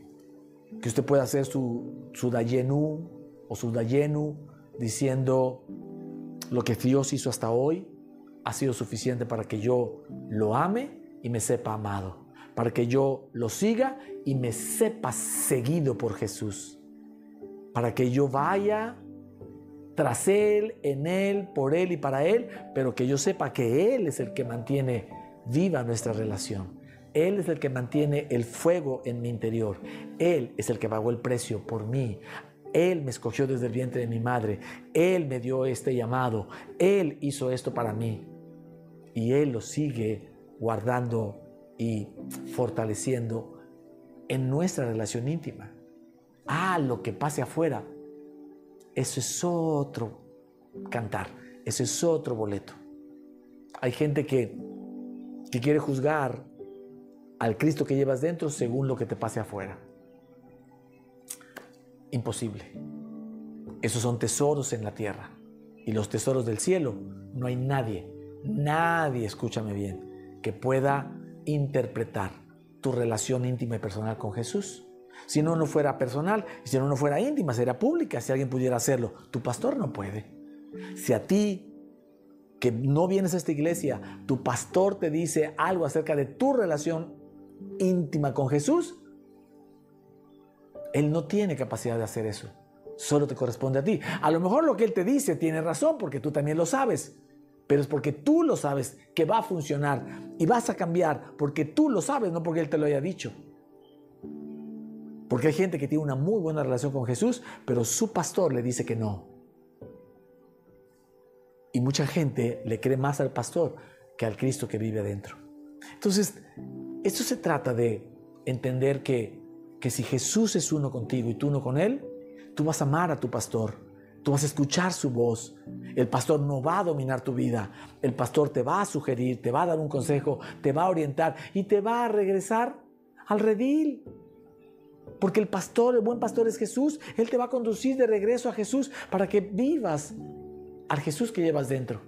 Que usted pueda hacer su dayenu o su dayenu diciendo, lo que Dios hizo hasta hoy ha sido suficiente para que yo lo ame y me sepa amado. Para que yo lo siga y me sepa seguido por Jesús. Para que yo vaya tras Él, en Él, por Él y para Él, pero que yo sepa que Él es el que mantiene viva nuestra relación. Él es el que mantiene el fuego en mi interior. Él es el que pagó el precio por mí. Él me escogió desde el vientre de mi madre. Él me dio este llamado. Él hizo esto para mí. Y Él lo sigue guardando y fortaleciendo en nuestra relación íntima. Lo que pase afuera, eso es otro cantar. Eso es otro boleto. Hay gente que quiere juzgar al Cristo que llevas dentro según lo que te pase afuera. Imposible. Esos son tesoros en la tierra. Y los tesoros del cielo, no hay nadie, escúchame bien, que pueda interpretar tu relación íntima y personal con Jesús. Si no fuera personal, y si no fuera íntima, sería pública. Si alguien pudiera hacerlo, tu pastor no puede. Si a ti, que no vienes a esta iglesia, tu pastor te dice algo acerca de tu relación íntima con Jesús, Él no tiene capacidad de hacer eso. Solo te corresponde a ti. A lo mejor lo que Él te dice tiene razón, porque tú también lo sabes. Pero es porque tú lo sabes que va a funcionar y vas a cambiar porque tú lo sabes, no porque Él te lo haya dicho. Porque hay gente que tiene una muy buena relación con Jesús, pero su pastor le dice que no. Y mucha gente le cree más al pastor que al Cristo que vive adentro. Entonces, esto se trata de entender que si Jesús es uno contigo y tú uno con Él, tú vas a amar a tu pastor. Tú vas a escuchar su voz. El pastor no va a dominar tu vida. El pastor te va a sugerir, te va a dar un consejo, te va a orientar y te va a regresar al redil. Porque el buen pastor es Jesús. Él te va a conducir de regreso a Jesús para que vivas al Jesús que llevas dentro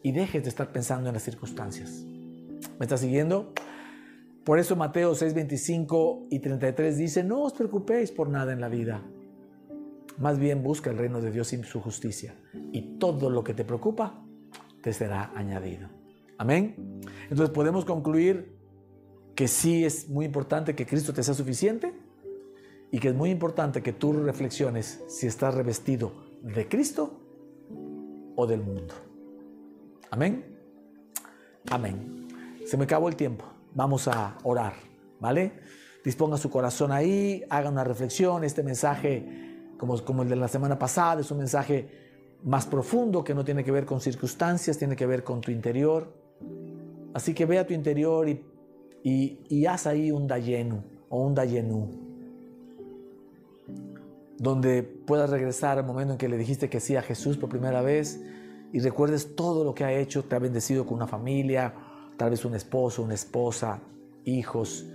y dejes de estar pensando en las circunstancias. ¿Me estás siguiendo? Por eso Mateo 6, 25 y 33 dice, no os preocupéis por nada en la vida. Más bien busca el reino de Dios y su justicia. Y todo lo que te preocupa te será añadido. Amén. Entonces podemos concluir que sí es muy importante que Cristo te sea suficiente y que es muy importante que tú reflexiones si estás revestido de Cristo o del mundo. Amén. Amén. Se me acabó el tiempo. Vamos a orar, ¿vale? Disponga su corazón ahí, haga una reflexión. Este mensaje, como el de la semana pasada, es un mensaje más profundo que no tiene que ver con circunstancias, tiene que ver con tu interior. Así que ve a tu interior y haz ahí un dayenu o un dayenú, donde puedas regresar al momento en que le dijiste que sí a Jesús por primera vez y recuerdes todo lo que ha hecho, te ha bendecido con una familia, tal vez un esposo, una esposa, hijos,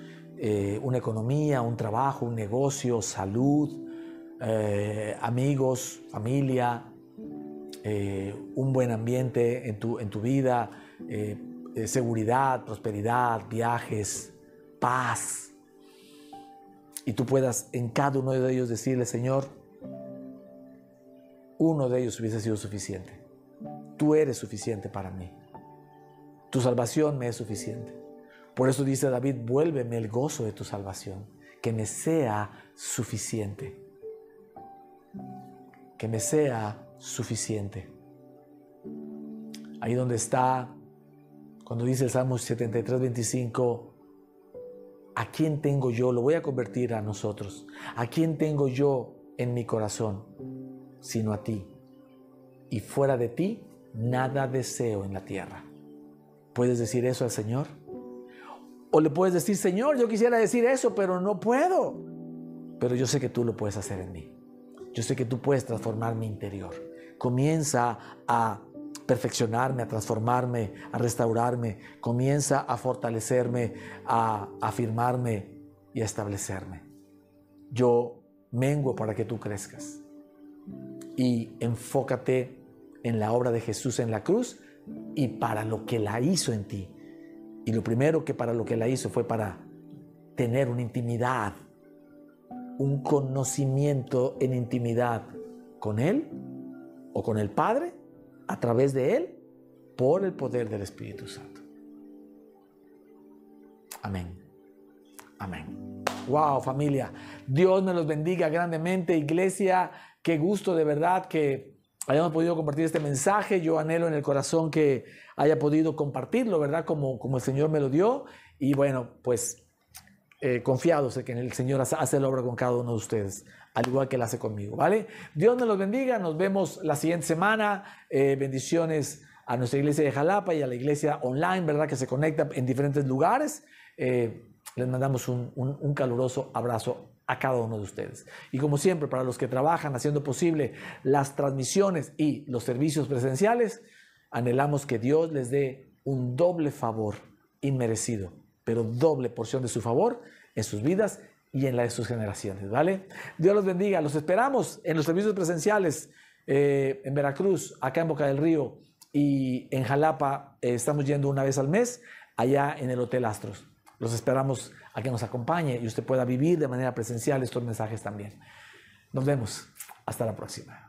una economía, un trabajo, un negocio, salud, amigos, familia, un buen ambiente en tu vida, seguridad, prosperidad, viajes, paz. Y tú puedas en cada uno de ellos decirle: Señor, uno de ellos hubiese sido suficiente. Tú eres suficiente para mí. Tu salvación me es suficiente. Por eso dice David: vuélveme el gozo de tu salvación, que me sea suficiente. Que me sea suficiente. Ahí donde está, cuando dice el Salmo 73, 25, ¿a quién tengo yo? Lo voy a convertir a nosotros. ¿A quién tengo yo en mi corazón? Sino a ti. Y fuera de ti, nada deseo en la tierra. ¿Puedes decir eso al Señor? O le puedes decir: Señor, yo quisiera decir eso, pero no puedo. Pero yo sé que tú lo puedes hacer en mí. Yo sé que tú puedes transformar mi interior. Comienza a perfeccionarme, a transformarme, a restaurarme. Comienza a fortalecerme, a afirmarme y a establecerme. Yo menguo para que tú crezcas. Y enfócate en la obra de Jesús en la cruz y para lo que la hizo en ti. Y lo primero que para lo que la hizo fue para tener una intimidad, un conocimiento en intimidad con Él o con el Padre, a través de Él, por el poder del Espíritu Santo. Amén. Amén. Wow, familia. Dios me los bendiga grandemente. Iglesia, qué gusto de verdad que hayamos podido compartir este mensaje. Yo anhelo en el corazón que haya podido compartirlo, ¿verdad? Como el Señor me lo dio. Y bueno, pues confiados en que el Señor hace la obra con cada uno de ustedes, al igual que la hace conmigo, ¿vale? Dios me los bendiga. Nos vemos la siguiente semana. Bendiciones a nuestra iglesia de Jalapa y a la iglesia online, ¿verdad? Que se conecta en diferentes lugares. Les mandamos un caluroso abrazo a cada uno de ustedes. Y como siempre, para los que trabajan haciendo posible las transmisiones y los servicios presenciales, anhelamos que Dios les dé un doble favor inmerecido, pero doble porción de su favor en sus vidas y en la de sus generaciones, ¿vale? Dios los bendiga. Los esperamos en los servicios presenciales en Veracruz, acá en Boca del Río, y en Jalapa estamos yendo una vez al mes, allá en el Hotel Astros. Los esperamos a que nos acompañe y usted pueda vivir de manera presencial estos mensajes también. Nos vemos. Hasta la próxima.